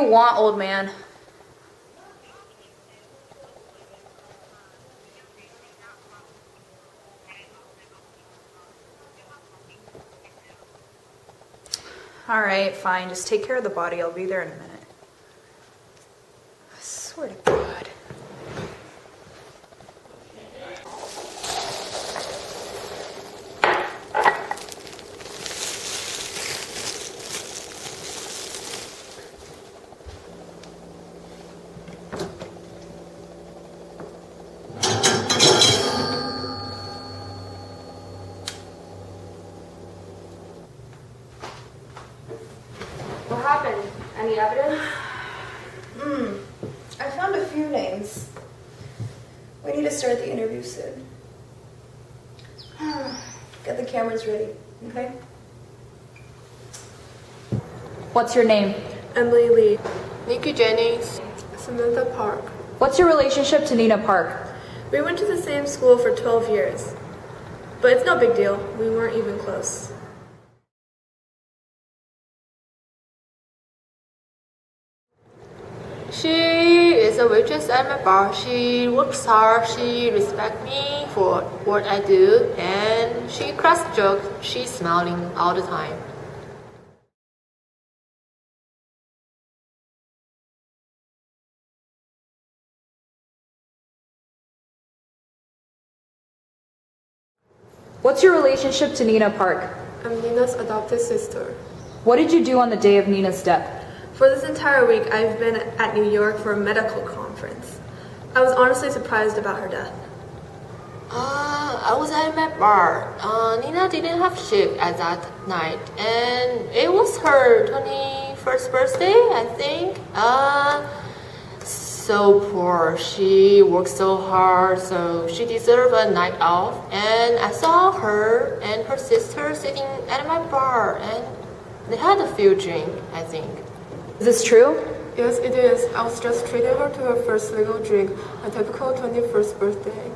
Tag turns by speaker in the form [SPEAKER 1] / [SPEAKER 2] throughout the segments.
[SPEAKER 1] want, old man? All right, fine. Just take care of the body. I'll be there in a minute. I swear to God.
[SPEAKER 2] What happened? Any evidence?
[SPEAKER 1] I found a few names. We need to start the interview soon. Get the cameras ready, okay? What's your name?
[SPEAKER 2] Emily Lee. Nikki Jennings. Samantha Park.
[SPEAKER 1] What's your relationship to Nina Park?
[SPEAKER 2] We went to the same school for 12 years. But it's no big deal. We weren't even close.
[SPEAKER 3] She is a waitress at my bar. She works hard. She respects me for what I do, and she cracks jokes. She's smiling all the time.
[SPEAKER 1] What's your relationship to Nina Park?
[SPEAKER 2] I'm Nina's adopted sister.
[SPEAKER 1] What did you do on the day of Nina's death?
[SPEAKER 2] For this entire week, I've been at New York for a medical conference. I was honestly surprised about her death.
[SPEAKER 3] I was at my bar. Nina didn't have shift at that night, and it was her 21st birthday, I think. So poor. She worked so hard, so she deserved a night off. And I saw her and her sister sitting at my bar, and they had a few drinks, I think.
[SPEAKER 1] Is this true?
[SPEAKER 2] Yes, it is. I was just treating her to her first legal drink, a typical 21st birthday.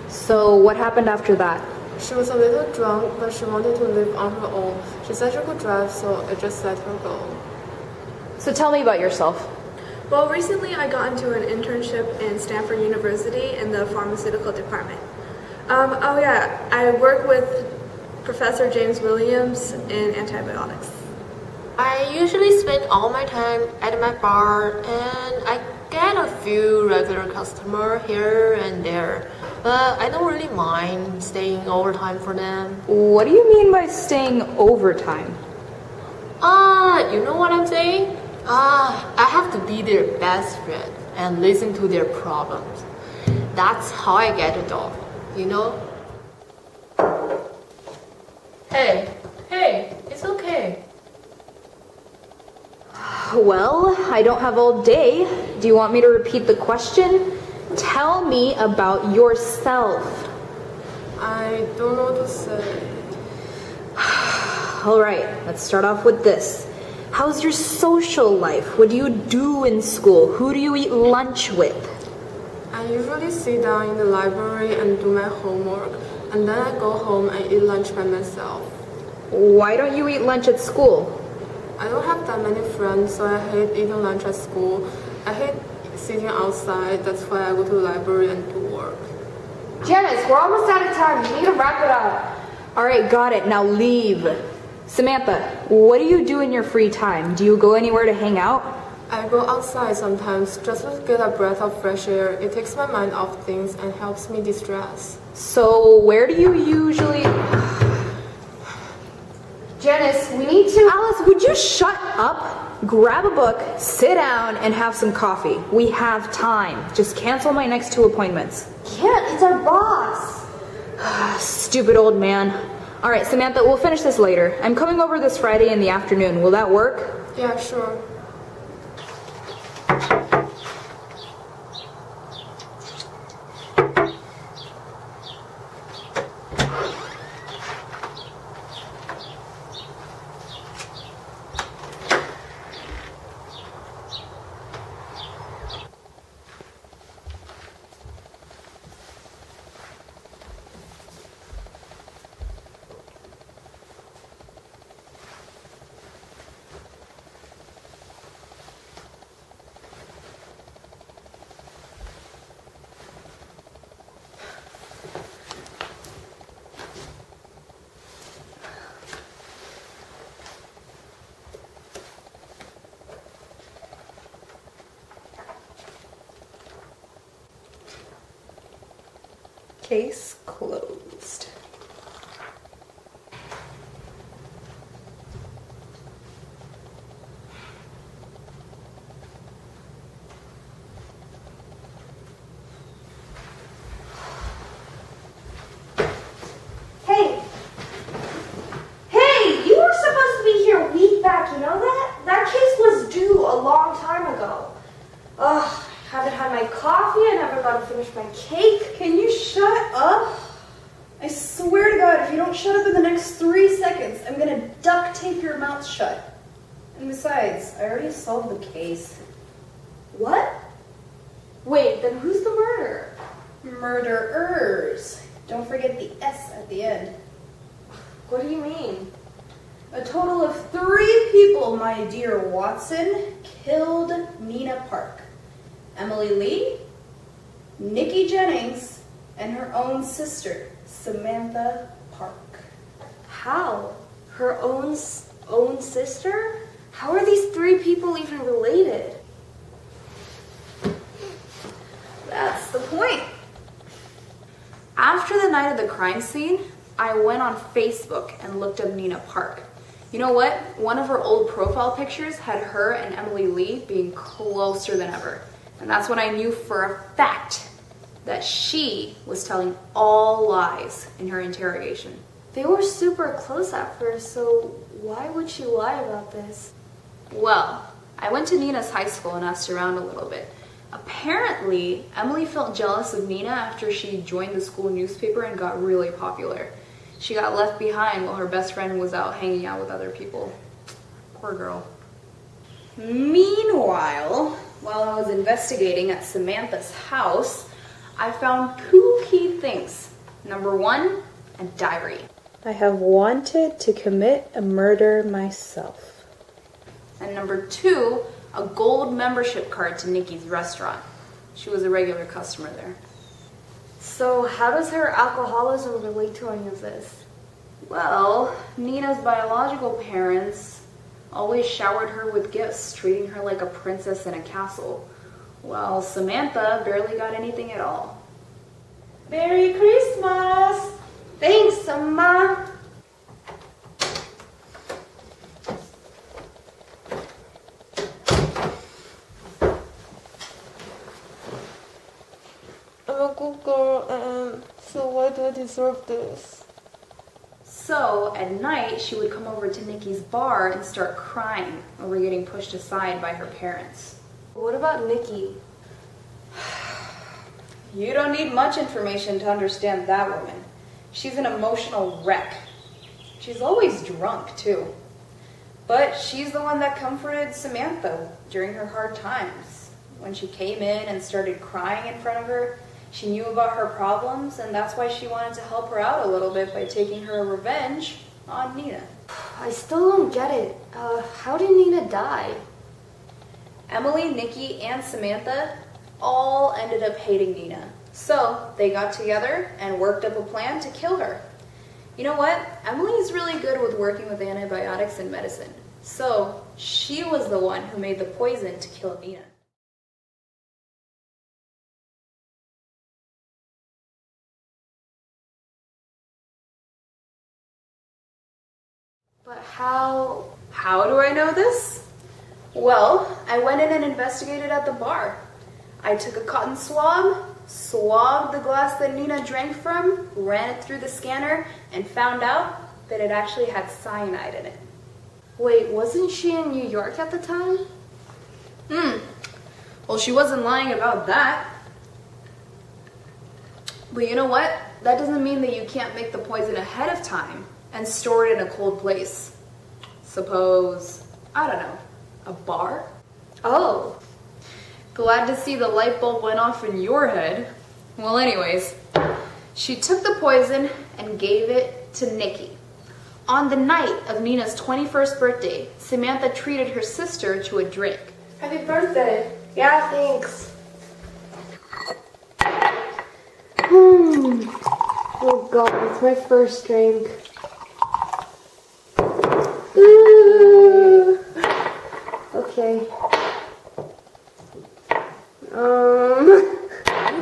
[SPEAKER 1] So what happened after that?
[SPEAKER 2] She was a little drunk, but she wanted to live on her own. She said she could drive, so I just let her go.
[SPEAKER 1] So tell me about yourself.
[SPEAKER 2] Well, recently I got into an internship in Stanford University in the pharmaceutical department. I work with Professor James Williams in antibiotics.
[SPEAKER 3] I usually spend all my time at my bar, and I get a few regular customers here and there, but I don't really mind staying overtime for them.
[SPEAKER 1] What do you mean by staying overtime?
[SPEAKER 3] You know what I'm saying? I have to be their best friend and listen to their problems. That's how I get a dog, you know? Hey, it's okay.
[SPEAKER 1] Well, I don't have all day. Do you want me to repeat the question? Tell me about yourself.
[SPEAKER 2] I don't know what to say.
[SPEAKER 1] All right, let's start off with this. How's your social life? What do you do in school? Who do you eat lunch with?
[SPEAKER 2] I usually sit down in the library and do my homework, and then I go home and eat lunch by myself.
[SPEAKER 1] Why don't you eat lunch at school?
[SPEAKER 2] I don't have that many friends, so I hate eating lunch at school. I hate sitting outside, that's why I go to the library and do work.
[SPEAKER 4] Janice, we're almost out of time. You need to wrap it up.
[SPEAKER 1] All right, got it. Now leave. Samantha, what do you do in your free time? Do you go anywhere to hang out?
[SPEAKER 2] I go outside sometimes just to get a breath of fresh air. It takes my mind off things and helps me de-stress.
[SPEAKER 1] So where do you usually...
[SPEAKER 4] Janice, we need to...
[SPEAKER 1] Alice, would you shut up? Grab a book, sit down, and have some coffee. We have time. Just cancel my next 2 appointments.
[SPEAKER 4] Can't, it's our boss.
[SPEAKER 1] Stupid old man. All right, Samantha, we'll finish this later. I'm coming over this Friday in the afternoon. Will that work?
[SPEAKER 2] Yeah, sure.
[SPEAKER 1] Case closed.
[SPEAKER 4] Hey! Hey! You were supposed to be here a week back, you know that? That case was due a long time ago. Ugh, I haven't had my coffee, I never got to finish my cake.
[SPEAKER 1] Can you shut up? I swear to God, if you don't shut up in the next 3 seconds, I'm gonna duct tape your mouth shut. And besides, I already solved the case.
[SPEAKER 4] What? Wait, then who's the murderer?
[SPEAKER 1] Murderers. Don't forget the S at the end.
[SPEAKER 4] What do you mean?
[SPEAKER 1] A total of 3 people, my dear Watson, killed Nina Park. Emily Lee, Nikki Jennings, and her own sister, Samantha Park.
[SPEAKER 4] How? Her own sister? How are these 3 people even related?
[SPEAKER 1] That's the point. After the night of the crime scene, I went on Facebook and looked up Nina Park. You know what? One of her old profile pictures had her and Emily Lee being closer than ever. And that's when I knew for a fact that she was telling all lies in her interrogation.
[SPEAKER 4] They were super close at first, so why would she lie about this?
[SPEAKER 1] Well, I went to Nina's high school and asked around a little bit. Apparently, Emily felt jealous of Nina after she joined the school newspaper and got really popular. She got left behind while her best friend was out hanging out with other people. Poor girl. Meanwhile, while I was investigating at Samantha's house, I found 2 key things. Number 1, a diary. I have wanted to commit a murder myself. And number 2, a gold membership card to Nikki's restaurant. She was a regular customer there.
[SPEAKER 4] So how does her alcoholism relate to any of this?
[SPEAKER 1] Well, Nina's biological parents always showered her with gifts, treating her like a princess in a castle, while Samantha barely got anything at all.
[SPEAKER 4] Merry Christmas! Thanks, Amma!
[SPEAKER 3] I'm a good girl, and so why do I deserve this?
[SPEAKER 1] So, at night, she would come over to Nikki's bar and start crying over getting pushed aside by her parents.
[SPEAKER 4] What about Nikki?
[SPEAKER 1] You don't need much information to understand that woman. She's an emotional wreck. She's always drunk, too. But she's the one that comforted Samantha during her hard times. When she came in and started crying in front of her, she knew about her problems, and that's why she wanted to help her out a little bit by taking her revenge on Nina.
[SPEAKER 4] I still don't get it. How did Nina die?
[SPEAKER 1] Emily, Nikki, and Samantha all ended up hating Nina. So they got together and worked up a plan to kill her. You know what? Emily is really good with working with antibiotics and medicine. So she was the one who made the poison to kill Nina.
[SPEAKER 4] But how?
[SPEAKER 1] How do I know this? Well, I went in and investigated at the bar. I took a cotton swab, swabbed the glass that Nina drank from, ran it through the scanner, and found out that it actually had cyanide in it.
[SPEAKER 4] Wait, wasn't she in New York at the time?
[SPEAKER 1] Well, she wasn't lying about that. But you know what? That doesn't mean that you can't make the poison ahead of time and store it in a cold place. Suppose, I don't know, a bar?
[SPEAKER 4] Oh.
[SPEAKER 1] Glad to see the light bulb went off in your head. Well, anyways, she took the poison and gave it to Nikki. On the night of Nina's 21st birthday, Samantha treated her sister to a drink.
[SPEAKER 4] Happy birthday. Yeah, thanks. Oh god, it's my first drink. Ooh. Okay.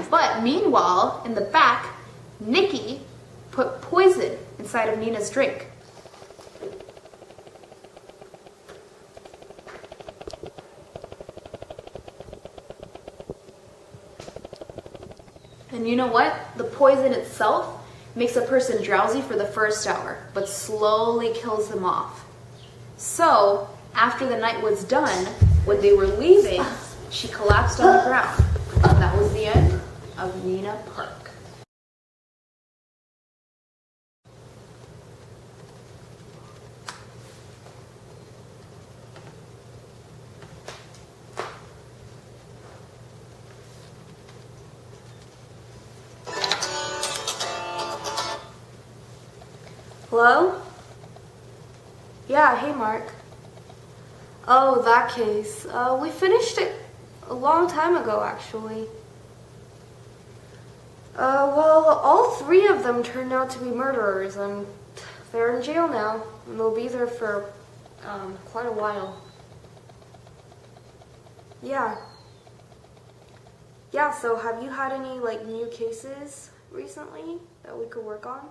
[SPEAKER 1] But meanwhile, in the back, Nikki put poison inside of Nina's drink. And you know what? The poison itself makes a person drowsy for the first hour, but slowly kills them off. So, after the night was done, when they were leaving, she collapsed on the ground. And that was the end of Nina Park.
[SPEAKER 4] Hello? Yeah, hey Mark. Oh, that case. We finished it a long time ago, actually. Well, all three of them turned out to be murderers, and they're in jail now, and they'll be there for, quite a while. Yeah. Yeah, so have you had any, new cases recently that we could work on?